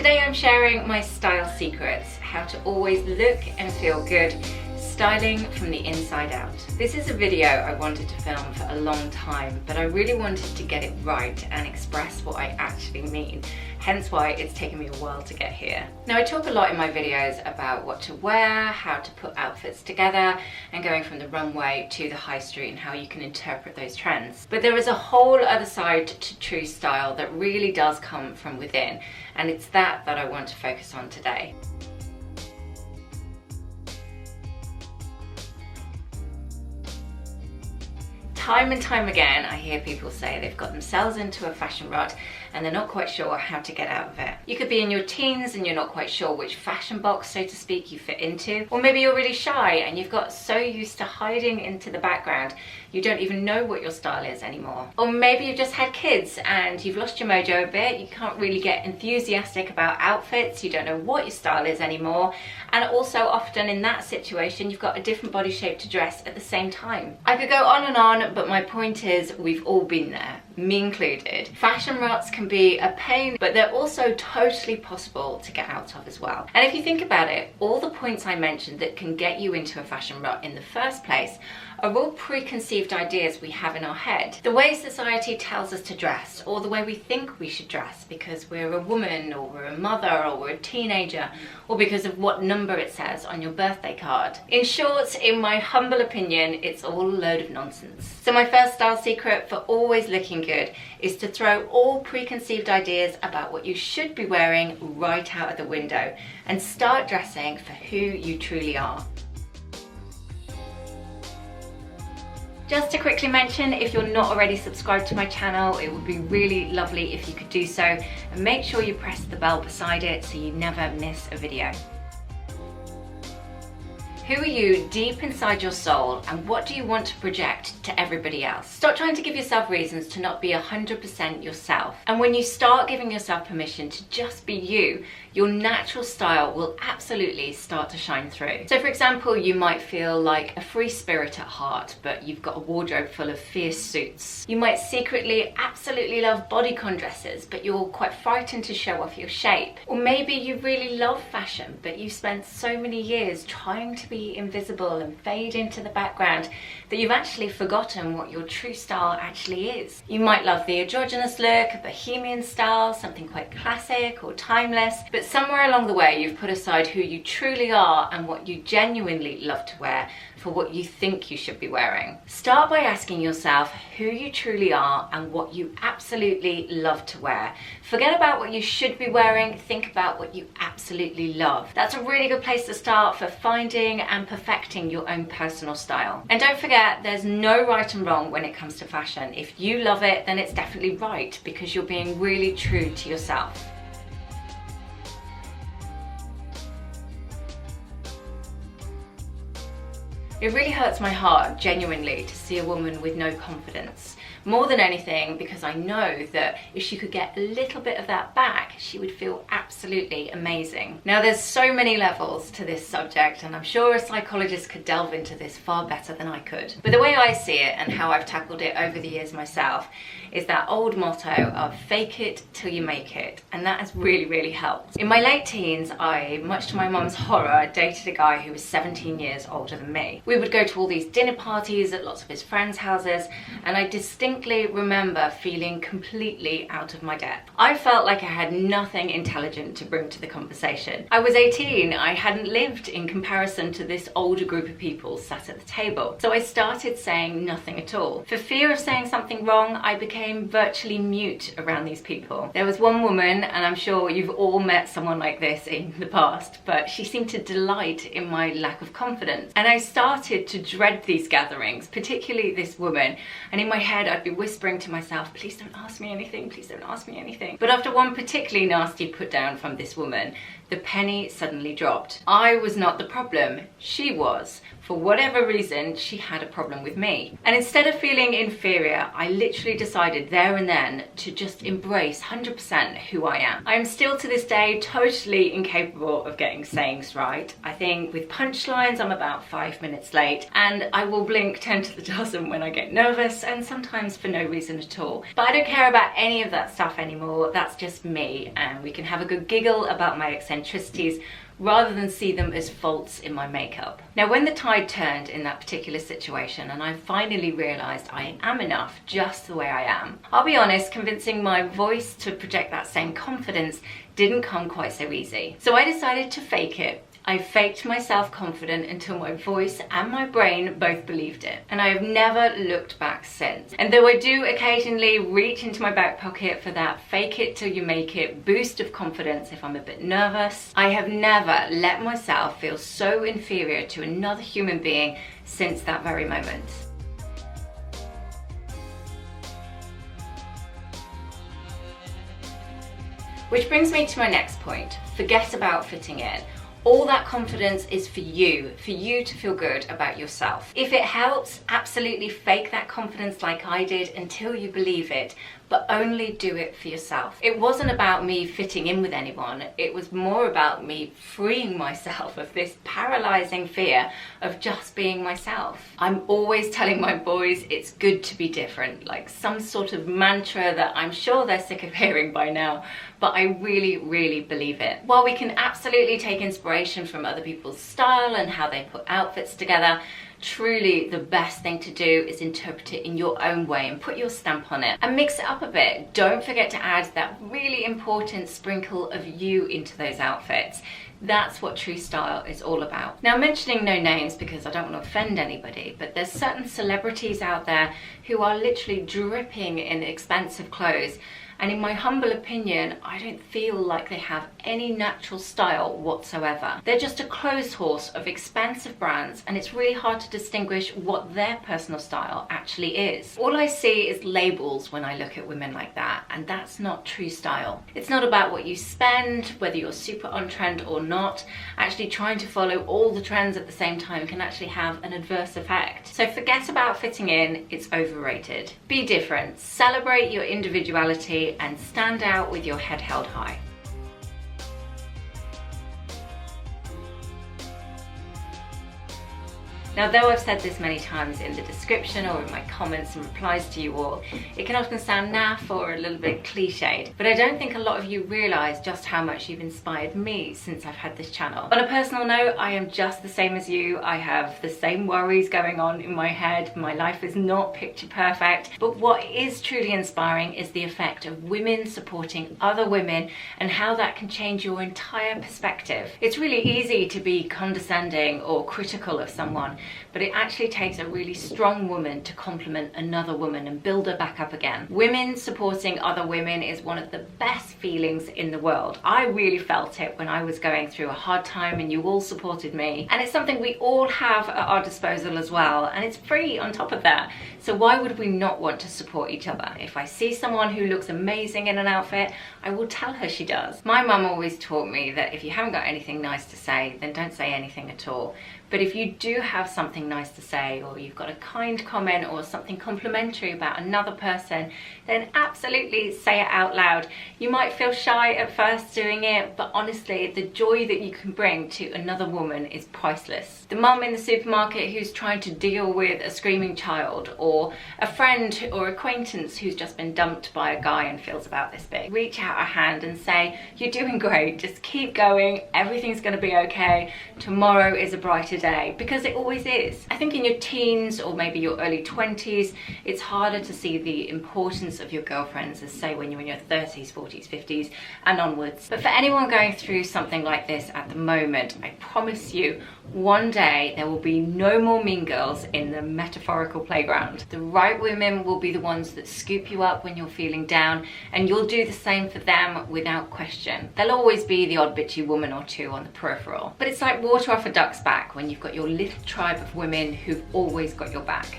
Today I'm sharing my style secrets, how to always look and feel good, styling from the inside out. This is a video I wanted to film for a long time, but I really wanted to get it right and express what I actually mean, hence why it's taken me a while to get here. Now, I talk a lot in my videos about what to wear, how to put outfits together, and going from the runway to the high street and how you can interpret those trends. But there is a whole other side to true style that really does come from within, and it's that I want to focus on today. Time and time again, I hear people say they've got themselves into a fashion rut and they're not quite sure how to get out of it. You could be in your teens and you're not quite sure which fashion box, so to speak, you fit into. Or maybe you're really shy and you've got so used to hiding into the background, you don't even know what your style is anymore. Or maybe you've just had kids and you've lost your mojo a bit, you can't really get enthusiastic about outfits, you don't know what your style is anymore. And also often in that situation, you've got a different body shape to dress at the same time. I could go on and on, but my point is we've all been there, me included. Fashion ruts can be a pain, but they're also totally possible to get out of as well. And if you think about it, all the points I mentioned that can get you into a fashion rut in the first place are all preconceived ideas we have in our head. The way society tells us to dress, or the way we think we should dress because we're a woman, or we're a mother, or we're a teenager, or because of what number it says on your birthday card. In short, in my humble opinion, it's all a load of nonsense. So my first style secret for always looking good is to throw all preconceived ideas about what you should be wearing right out of the window and start dressing for who you truly are. Just to quickly mention, if you're not already subscribed to my channel, it would be really lovely if you could do so, and make sure you press the bell beside it so you never miss a video. Who are you deep inside your soul, and what do you want to project to everybody else? Stop trying to give yourself reasons to not be 100% yourself. And when you start giving yourself permission to just be you, your natural style will absolutely start to shine through. So for example, you might feel like a free spirit at heart, but you've got a wardrobe full of fierce suits. You might secretly absolutely love bodycon dresses, but you're quite frightened to show off your shape. Or maybe you really love fashion, but you've spent so many years trying to be invisible and fade into the background that you've actually forgotten what your true style actually is. You might love the androgynous look, a bohemian style, something quite classic or timeless, but somewhere along the way you've put aside who you truly are and what you genuinely love to wear for what you think you should be wearing. Start by asking yourself who you truly are and what you absolutely love to wear. Forget about what you should be wearing, think about what you absolutely love. That's a really good place to start for finding and perfecting your own personal style. And don't forget, there's no right and wrong when it comes to fashion. If you love it, then it's definitely right because you're being really true to yourself. It really hurts my heart, genuinely, to see a woman with no confidence. More than anything, because I know that if she could get a little bit of that back, she would feel absolutely amazing. Now, there's so many levels to this subject, and I'm sure a psychologist could delve into this far better than I could. But the way I see it, and how I've tackled it over the years myself, is that old motto of fake it till you make it, and that has really, really helped. In my late teens, I, much to my mum's horror, dated a guy who was 17 years older than me. We would go to all these dinner parties at lots of his friends' houses, and I distinctly remember feeling completely out of my depth. I felt like I had nothing intelligent to bring to the conversation. I was 18, I hadn't lived in comparison to this older group of people sat at the table, so I started saying nothing at all. For fear of saying something wrong, I became virtually mute around these people. There was one woman, and I'm sure you've all met someone like this in the past, but she seemed to delight in my lack of confidence. And I started to dread these gatherings, particularly this woman, and in my head I'd be whispering to myself, please don't ask me anything, please don't ask me anything. But after one particularly nasty put down from this woman, The penny suddenly dropped. I was not the problem, she was. For whatever reason, she had a problem with me. And instead of feeling inferior, I literally decided there and then to just embrace 100% who I am. I am still to this day totally incapable of getting sayings right. I think with punchlines, I'm about 5 minutes late, and I will blink 10 to the dozen when I get nervous, and sometimes for no reason at all. But I don't care about any of that stuff anymore. That's just me, and we can have a good giggle about my eccentricities rather than see them as faults in my makeup. Now, when the tide turned in that particular situation and I finally realised I am enough just the way I am, I'll be honest, convincing my voice to project that same confidence didn't come quite so easy. So I decided to fake it. I faked myself confident until my voice and my brain both believed it. And I have never looked back since. And though I do occasionally reach into my back pocket for that fake it till you make it boost of confidence if I'm a bit nervous, I have never let myself feel so inferior to another human being since that very moment. Which brings me to my next point. Forget about fitting in. All that confidence is for you to feel good about yourself. If it helps, absolutely fake that confidence like I did until you believe it, but only do it for yourself. It wasn't about me fitting in with anyone, it was more about me freeing myself of this paralyzing fear of just being myself. I'm always telling my boys it's good to be different, like some sort of mantra that I'm sure they're sick of hearing by now, but I really, really believe it. While we can absolutely take inspiration from other people's style and how they put outfits together, truly the best thing to do is interpret it in your own way and put your stamp on it and mix it up a bit. Don't forget to add that really important sprinkle of you into those outfits. That's what true style is all about. Now, mentioning no names because I don't want to offend anybody, but there's certain celebrities out there who are literally dripping in expensive clothes, and in my humble opinion, I don't feel like they have any natural style whatsoever. They're just a clothes horse of expensive brands, and it's really hard to distinguish what their personal style actually is. All I see is labels when I look at women like that, and that's not true style. It's not about what you spend, whether you're super on trend or not. Actually trying to follow all the trends at the same time can actually have an adverse effect. So forget about fitting in, it's overrated. Be different, celebrate your individuality, and stand out with your head held high. Now, though I've said this many times in the description or in my comments and replies to you all, it can often sound naff or a little bit cliched, but I don't think a lot of you realise just how much you've inspired me since I've had this channel. On a personal note, I am just the same as you. I have the same worries going on in my head. My life is not picture perfect, but what is truly inspiring is the effect of women supporting other women and how that can change your entire perspective. It's really easy to be condescending or critical of someone, but it actually takes a really strong woman to compliment another woman and build her back up again. Women supporting other women is one of the best feelings in the world. I really felt it when I was going through a hard time and you all supported me, and it's something we all have at our disposal as well, and it's free on top of that. So why would we not want to support each other? If I see someone who looks amazing in an outfit, I will tell her she does. My mum always taught me that if you haven't got anything nice to say, then don't say anything at all. But if you do have something nice to say, or you've got a kind comment or something complimentary about another person, then absolutely say it out loud. You might feel shy at first doing it, but honestly, the joy that you can bring to another woman is priceless. The mum in the supermarket who's trying to deal with a screaming child, or a friend or acquaintance who's just been dumped by a guy and feels about this big. Reach out a hand and say, you're doing great, just keep going, everything's gonna be okay, tomorrow is a brighter day, because it always is. I think in your teens or maybe your early 20s, it's harder to see the importance of your girlfriends as say when you're in your 30s, 40s, 50s and onwards. But for anyone going through something like this at the moment, I promise you, one day there will be no more mean girls in the metaphorical playground. The right women will be the ones that scoop you up when you're feeling down, and you'll do the same for them without question. There'll always be the odd bitchy woman or two on the peripheral, but it's like water off a duck's back when you've got your little tribe of women who've always got your back.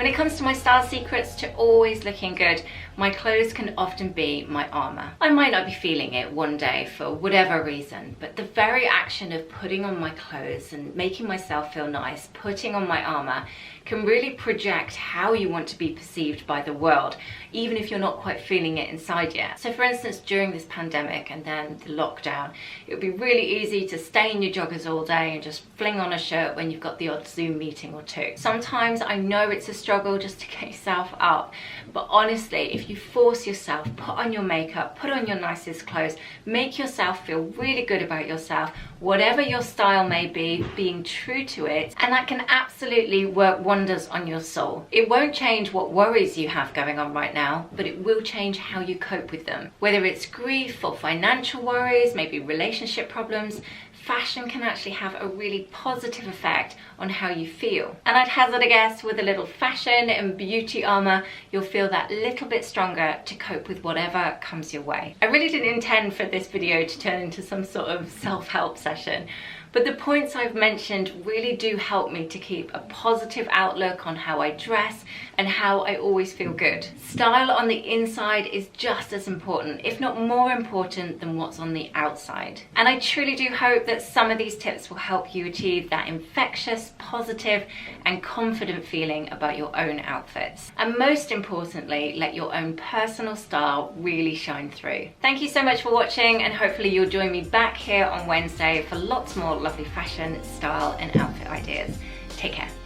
When it comes to my style secrets to always looking good, my clothes can often be my armour. I might not be feeling it one day for whatever reason, but the very action of putting on my clothes and making myself feel nice, putting on my armour, can really project how you want to be perceived by the world, even if you're not quite feeling it inside yet. So for instance, during this pandemic and then the lockdown, it would be really easy to stay in your joggers all day and just fling on a shirt when you've got the odd Zoom meeting or two. Sometimes I know it's a struggle just to get yourself up, but honestly, if you force yourself, put on your makeup, put on your nicest clothes, make yourself feel really good about yourself, whatever your style may be, being true to it, and that can absolutely work wonders on your soul. It won't change what worries you have going on right now, but it will change how you cope with them. Whether it's grief or financial worries, maybe relationship problems, fashion can actually have a really positive effect on how you feel. And I'd hazard a guess, with a little fashion and beauty armour, you'll feel that little bit stronger to cope with whatever comes your way. I really didn't intend for this video to turn into some sort of self-help session, but the points I've mentioned really do help me to keep a positive outlook on how I dress and how I always feel good. Style on the inside is just as important, if not more important, than what's on the outside. And I truly do hope that some of these tips will help you achieve that infectious, positive, and confident feeling about your own outfits. And most importantly, let your own personal style really shine through. Thank you so much for watching, and hopefully you'll join me back here on Wednesday for lots more lovely fashion, style, and outfit ideas. Take care.